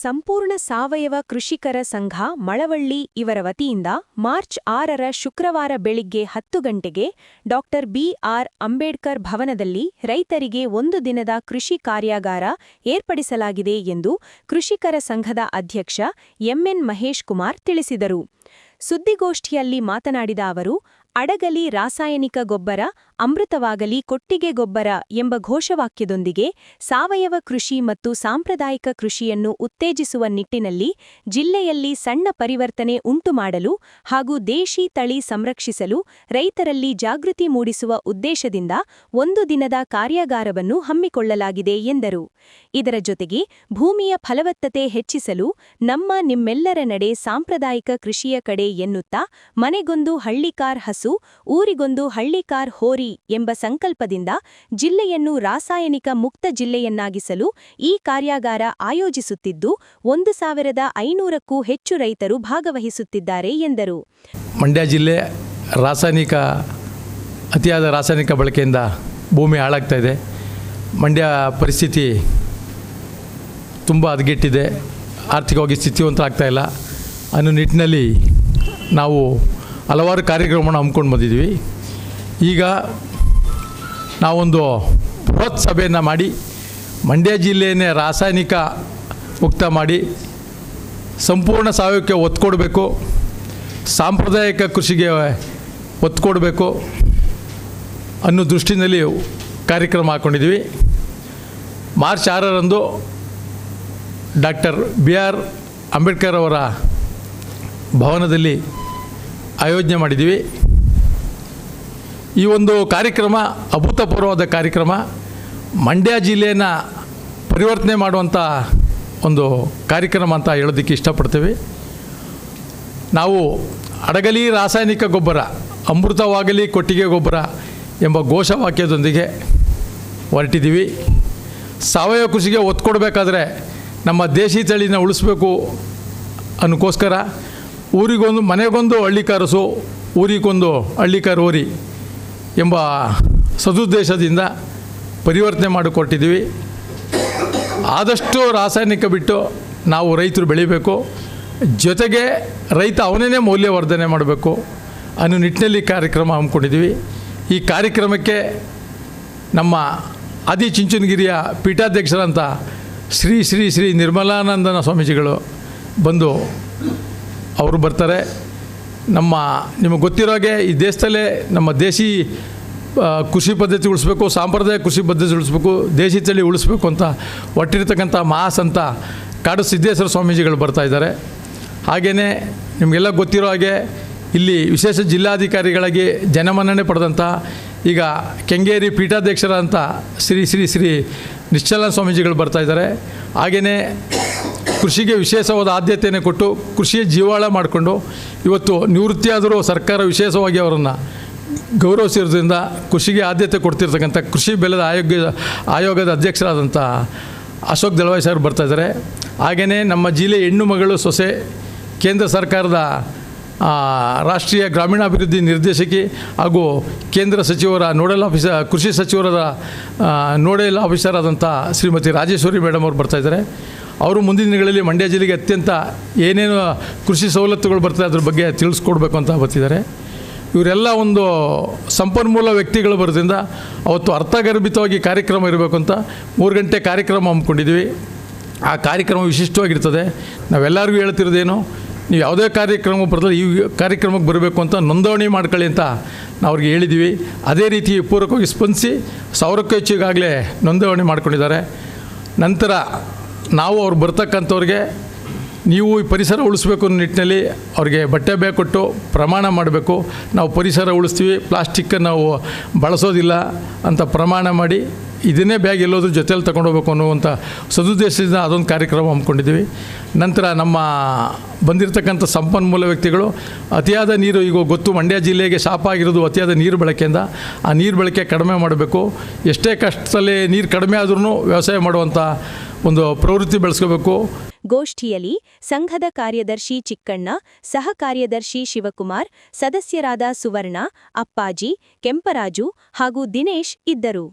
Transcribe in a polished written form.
ಸಂಪೂರ್ಣ ಸಾವಯವ ಕೃಷಿಕರ ಸಂಘ ಮಳವಳ್ಳಿ ಇವರ ವತಿಯಿಂದ ಮಾರ್ಚ್ 6ರ ಶುಕ್ರವಾರ ಬೆಳಿಗ್ಗೆ 10 ಗಂಟೆಗೆ ಬಿ.ಆರ್. ಅಂಬೇಡ್ಕರ್ ಭವನದಲ್ಲಿ ರೈತರಿಗೆ ಒಂದು ದಿನದ ಕೃಷಿ ಕಾರ್ಯಾಗಾರ ಏರ್ಪಡಿಸಲಾಗಿದೆ ಎಂದು ಕೃಷಿಕರ ಸಂಘದ ಅಧ್ಯಕ್ಷ ಎಂಎನ್ ಮಹೇಶ್ ಕುಮಾರ್ ತಿಳಿಸಿದರು. ಸುದ್ದಿಗೋಷ್ಠಿಯಲ್ಲಿ ಮಾತನಾಡಿದ ಅವರು, ಅಡಗಲಿ ರಾಸಾಯನಿಕ ಗೊಬ್ಬರ, ಅಮೃತವಾಗಲಿ ಕೊಟ್ಟಿಗೆ ಗೊಬ್ಬರ ಎಂಬ ಘೋಷವಾಕ್ಯದೊಂದಿಗೆ ಸಾವಯವ ಕೃಷಿ ಮತ್ತು ಸಾಂಪ್ರದಾಯಿಕ ಕೃಷಿಯನ್ನು ಉತ್ತೇಜಿಸುವ ನಿಟ್ಟಿನಲ್ಲಿ ಜಿಲ್ಲೆಯಲ್ಲಿ ಸಣ್ಣ ಪರಿವರ್ತನೆ ಉಂಟುಮಾಡಲು ಹಾಗೂ ದೇಶಿ ತಳಿ ಸಂರಕ್ಷಿಸಲು ರೈತರಲ್ಲಿ ಜಾಗೃತಿ ಮೂಡಿಸುವ ಉದ್ದೇಶದಿಂದ ಒಂದು ದಿನದ ಕಾರ್ಯಾಗಾರವನ್ನು ಹಮ್ಮಿಕೊಳ್ಳಲಾಗಿದೆ ಎಂದರು. ಇದರ ಜೊತೆಗೆ ಭೂಮಿಯ ಫಲವತ್ತತೆ ಹೆಚ್ಚಿಸಲು ನಿಮ್ಮೆಲ್ಲರ ನಡೆ ಸಾಂಪ್ರದಾಯಿಕ ಕೃಷಿಯ ಕಡೆ ಎನ್ನುತ್ತಾ ಮನೆಗೊಂದು ಹಳ್ಳಿಕಾರ್ ಹಸು, ಊರಿಗೊಂದು ಹಳ್ಳಿಕಾರ್ ಹೋರಿ ಎಂಬ ಸಂಕಲ್ಪದಿಂದ ಜಿಲ್ಲೆಯನ್ನು ರಾಸಾಯನಿಕ ಮುಕ್ತ ಜಿಲ್ಲೆಯನ್ನಾಗಿಸಲು ಈ ಕಾರ್ಯಾಗಾರ ಆಯೋಜಿಸುತ್ತಿದ್ದು 1,500ಕ್ಕೂ ಹೆಚ್ಚು ರೈತರು ಭಾಗವಹಿಸುತ್ತಿದ್ದಾರೆ ಎಂದರು. ಮಂಡ್ಯ ಜಿಲ್ಲೆ ಅತಿಯಾದ ರಾಸಾಯನಿಕ ಬಳಕೆಯಿಂದ ಭೂಮಿ ಹಾಳಾಗ್ತಾ ಇದೆ. ಮಂಡ್ಯ ಪರಿಸ್ಥಿತಿ ತುಂಬ ಹದಗೆಟ್ಟಿದೆ, ಆರ್ಥಿಕವಾಗಿ ಸ್ಥಿತಿವಂತ ಇಲ್ಲ ಅನ್ನೋ ನಿಟ್ಟಿನಲ್ಲಿ ನಾವು ಹಲವಾರು ಕಾರ್ಯಕ್ರಮವನ್ನು ಹಮ್ಮಿಕೊಂಡು ಬಂದಿದ್ವಿ. ಈಗ ನಾವೊಂದು ಬೃಹತ್ ಸಭೆಯನ್ನು ಮಾಡಿ ಮಂಡ್ಯ ಜಿಲ್ಲೆಯನ್ನೇ ರಾಸಾಯನಿಕ ಮುಕ್ತ ಮಾಡಿ ಸಂಪೂರ್ಣ ಸಾವಯವಕ್ಕೆ ಒತ್ತು ಕೊಡಬೇಕು, ಸಾಂಪ್ರದಾಯಿಕ ಕೃಷಿಗೆ ಒತ್ತು ಕೊಡಬೇಕು ಅನ್ನೋ ದೃಷ್ಟಿನಲ್ಲಿ ಕಾರ್ಯಕ್ರಮ ಹಾಕ್ಕೊಂಡಿದ್ವಿ. ಮಾರ್ಚ್ 6ರಂದು ಬಿ.ಆರ್. ಅಂಬೇಡ್ಕರ್ ಅವರ ಭವನದಲ್ಲಿ ಆಯೋಜನೆ ಮಾಡಿದ್ದೀವಿ. ಈ ಒಂದು ಕಾರ್ಯಕ್ರಮ ಅಭೂತಪೂರ್ವವಾದ ಕಾರ್ಯಕ್ರಮ, ಮಂಡ್ಯ ಜಿಲ್ಲೆಯನ್ನು ಪರಿವರ್ತನೆ ಮಾಡುವಂಥ ಒಂದು ಕಾರ್ಯಕ್ರಮ ಅಂತ ಹೇಳೋದಕ್ಕೆ ಇಷ್ಟಪಡ್ತೇವೆ. ನಾವು ಅಡಗಲಿ ರಾಸಾಯನಿಕ ಗೊಬ್ಬರ, ಅಮೃತವಾಗಲಿ ಕೊಟ್ಟಿಗೆ ಗೊಬ್ಬರ ಎಂಬ ಘೋಷವಾಕ್ಯದೊಂದಿಗೆ ಹೊರಟಿದ್ದೀವಿ. ಸಾವಯವ ಕೃಷಿಗೆ ಒತ್ತು ಕೊಡಬೇಕಾದ್ರೆ ನಮ್ಮ ದೇಶಿ ತಳಿನ ಉಳಿಸ್ಬೇಕು ಅನ್ನೋಕ್ಕೋಸ್ಕರ ಮನೆಗೊಂದು ಹಳ್ಳಿಕಾರ್ ಹಸು, ಊರಿಗೊಂದು ಹಳ್ಳಿಕಾರ್ ಹೋರಿ ಎಂಬ ಸದುದ್ದೇಶದಿಂದ ಪರಿವರ್ತನೆ ಮಾಡಿಕೊಟ್ಟಿದ್ದೀವಿ. ಆದಷ್ಟು ರಾಸಾಯನಿಕ ಬಿಟ್ಟು ನಾವು ರೈತರು ಬೆಳಿಬೇಕು, ಜೊತೆಗೆ ರೈತ ಅವನೇ ಮೌಲ್ಯವರ್ಧನೆ ಮಾಡಬೇಕು ಅನ್ನೋ ನಿಟ್ಟಿನಲ್ಲಿ ಕಾರ್ಯಕ್ರಮ ಹಮ್ಮಿಕೊಂಡಿದ್ದೀವಿ. ಈ ಕಾರ್ಯಕ್ರಮಕ್ಕೆ ನಮ್ಮ ಆದಿಚುಂಚನಗಿರಿಯ ಪೀಠಾಧ್ಯಕ್ಷರಂಥ ಶ್ರೀ ಶ್ರೀ ಶ್ರೀ ನಿರ್ಮಲಾನಂದನ ಸ್ವಾಮೀಜಿಗಳು ಬಂದು ಅವರು ಬರ್ತಾರೆ. ನಿಮಗೆ ಗೊತ್ತಿರೋ ಹಾಗೆ ಈ ದೇಶದಲ್ಲೇ ನಮ್ಮ ದೇಶಿ ಕೃಷಿ ಪದ್ಧತಿ ಉಳಿಸ್ಬೇಕು, ಸಾಂಪ್ರದಾಯಿಕ ಕೃಷಿ ಪದ್ಧತಿ ಉಳಿಸ್ಬೇಕು, ದೇಶಿ ತಳಿ ಉಳಿಸ್ಬೇಕು ಅಂತ ಒಟ್ಟಿರ್ತಕ್ಕಂಥ ಮಹಾಸಂತ ಕಾಡು ಸಿದ್ದೇಶ್ವರ ಸ್ವಾಮೀಜಿಗಳು ಬರ್ತಾಯಿದ್ದಾರೆ. ಹಾಗೆಯೇ ನಿಮಗೆಲ್ಲ ಗೊತ್ತಿರೋ ಹಾಗೆ ಇಲ್ಲಿ ವಿಶೇಷ ಜಿಲ್ಲಾಧಿಕಾರಿಗಳಾಗಿ ಜನಮನ್ನಣೆ ಪಡೆದಂಥ ಈಗ ಕೆಂಗೇರಿ ಪೀಠಾಧ್ಯಕ್ಷರಂಥ ಶ್ರೀ ಶ್ರೀ ಶ್ರೀ ನಿಶ್ಚಲ ಸ್ವಾಮೀಜಿಗಳು ಬರ್ತಾಯಿದ್ದಾರೆ. ಹಾಗೆಯೇ ಕೃಷಿಗೆ ವಿಶೇಷವಾದ ಆದ್ಯತೆಯನ್ನು ಕೊಟ್ಟು ಕೃಷಿಯ ಜೀವಾಳ ಮಾಡಿಕೊಂಡು ಇವತ್ತು ನಿವೃತ್ತಿಯಾದರೂ ಸರ್ಕಾರ ವಿಶೇಷವಾಗಿ ಅವರನ್ನು ಗೌರವಿಸಿರೋದ್ರಿಂದ ಕೃಷಿಗೆ ಆದ್ಯತೆ ಕೊಡ್ತಿರ್ತಕ್ಕಂಥ ಕೃಷಿ ಬೆಲೆದ ಆಯೋಗದ ಅಧ್ಯಕ್ಷರಾದಂಥ ಅಶೋಕ್ ದಳವಾಯಿ ಸರ್ ಬರ್ತಾಯಿದ್ದಾರೆ. ಹಾಗೆಯೇ ನಮ್ಮ ಜಿಲ್ಲೆ ಹೆಣ್ಣು ಮಗಳು ಸೊಸೆ ಕೇಂದ್ರ ಸರ್ಕಾರದ ರಾಷ್ಟ್ರೀಯ ಗ್ರಾಮೀಣಾಭಿವೃದ್ಧಿ ನಿರ್ದೇಶಕಿ ಹಾಗೂ ಕೇಂದ್ರ ಸಚಿವರ ಕೃಷಿ ಸಚಿವರ ನೋಡೆಲ್ ಆಫೀಸರ್ ಆದಂಥ ಶ್ರೀಮತಿ ರಾಜೇಶ್ವರಿ ಮೇಡಮ್ ಅವರು ಬರ್ತಾಯಿದ್ದಾರೆ. ಅವರು ಮುಂದಿನ ದಿನಗಳಲ್ಲಿ ಮಂಡ್ಯ ಜಿಲ್ಲೆಗೆ ಅತ್ಯಂತ ಏನೇನು ಕೃಷಿ ಸವಲತ್ತುಗಳು ಬರ್ತದೆ ಅದ್ರ ಬಗ್ಗೆ ತಿಳಿಸ್ಕೊಡ್ಬೇಕು ಅಂತ ಬರ್ತಿದ್ದಾರೆ. ಇವರೆಲ್ಲ ಒಂದು ಸಂಪನ್ಮೂಲ ವ್ಯಕ್ತಿಗಳು ಬರೋದ್ರಿಂದ ಅವತ್ತು ಅರ್ಥಗರ್ಭಿತವಾಗಿ ಕಾರ್ಯಕ್ರಮ ಇರಬೇಕು ಅಂತ 3 ಗಂಟೆ ಕಾರ್ಯಕ್ರಮ ಹಮ್ಮಿಕೊಂಡಿದ್ವಿ. ಆ ಕಾರ್ಯಕ್ರಮ ವಿಶಿಷ್ಟವಾಗಿರ್ತದೆ. ನಾವೆಲ್ಲರಿಗೂ ಹೇಳ್ತಿರೋದೇನು, ನೀವು ಯಾವುದೇ ಕಾರ್ಯಕ್ರಮ ಬರ್ತದೆ ಈ ಕಾರ್ಯಕ್ರಮಕ್ಕೆ ಬರಬೇಕು ಅಂತ ನೋಂದಣಿ ಮಾಡ್ಕೊಳ್ಳಿ ಅಂತ ನಾವು ಅವ್ರಿಗೆ ಹೇಳಿದ್ವಿ. ಅದೇ ರೀತಿ ಪೂರಕವಾಗಿ ಸ್ಪಂದಿಸಿ 1000ಕ್ಕೂ ಹೆಚ್ಚು ಈಗಾಗಲೇ ನೋಂದಣಿ ಮಾಡ್ಕೊಂಡಿದ್ದಾರೆ. ನಂತರ ನಾವು ಅವ್ರು ಬರ್ತಕ್ಕಂಥವ್ರಿಗೆ ನೀವು ಈ ಪರಿಸರ ಉಳಿಸ್ಬೇಕು ಅನ್ನೋ ನಿಟ್ಟಿನಲ್ಲಿ ಅವ್ರಿಗೆ ಬಟ್ಟೆ ಬ್ಯಾಗ್ ಕೊಟ್ಟು ಪ್ರಮಾಣ ಮಾಡಬೇಕು, ನಾವು ಪರಿಸರ ಉಳಿಸ್ತೀವಿ, ಪ್ಲಾಸ್ಟಿಕ್ಕನ್ನು ನಾವು ಬಳಸೋದಿಲ್ಲ ಅಂತ ಪ್ರಮಾಣ ಮಾಡಿ ಇದನ್ನೇ ಬ್ಯಾಗ್ ಎಲ್ಲೋದ್ರ ಜೊತೆಯಲ್ಲಿ ತಗೊಂಡೋಗ್ಬೇಕು ಅನ್ನುವಂಥ ಸದುದ್ದೇಶದಿಂದ ಅದೊಂದು ಕಾರ್ಯಕ್ರಮ ಹಮ್ಮಿಕೊಂಡಿದ್ದೀವಿ. ನಂತರ ನಮ್ಮ ಬಂದಿರತಕ್ಕಂಥ ಸಂಪನ್ಮೂಲ ವ್ಯಕ್ತಿಗಳು ಅತಿಯಾದ ನೀರು, ಈಗ ಗೊತ್ತು ಮಂಡ್ಯ ಜಿಲ್ಲೆಗೆ ಶಾಪ ಆಗಿರೋದು ಅತಿಯಾದ ನೀರು ಬಳಕೆಯಿಂದ, ಆ ನೀರು ಬಳಕೆ ಕಡಿಮೆ ಮಾಡಬೇಕು. ಎಷ್ಟೇ ಕಷ್ಟದಲ್ಲಿ ನೀರು ಕಡಿಮೆ ಆದ್ರೂ ವ್ಯವಸಾಯ ಮಾಡುವಂಥ ಒಂದು ಪ್ರವೃತ್ತಿ ಬೆಳೆಸ್ಕೋಬೇಕು. ಗೋಷ್ಠಿಯಲ್ಲಿ ಸಂಘದ ಕಾರ್ಯದರ್ಶಿ ಚಿಕ್ಕಣ್ಣ, ಸಹ ಕಾರ್ಯದರ್ಶಿ ಶಿವಕುಮಾರ್, ಸದಸ್ಯರಾದ ಸುವರ್ಣ, ಅಪ್ಪಾಜಿ, ಕೆಂಪರಾಜು ಹಾಗೂ ದಿನೇಶ್ ಇದ್ದರು.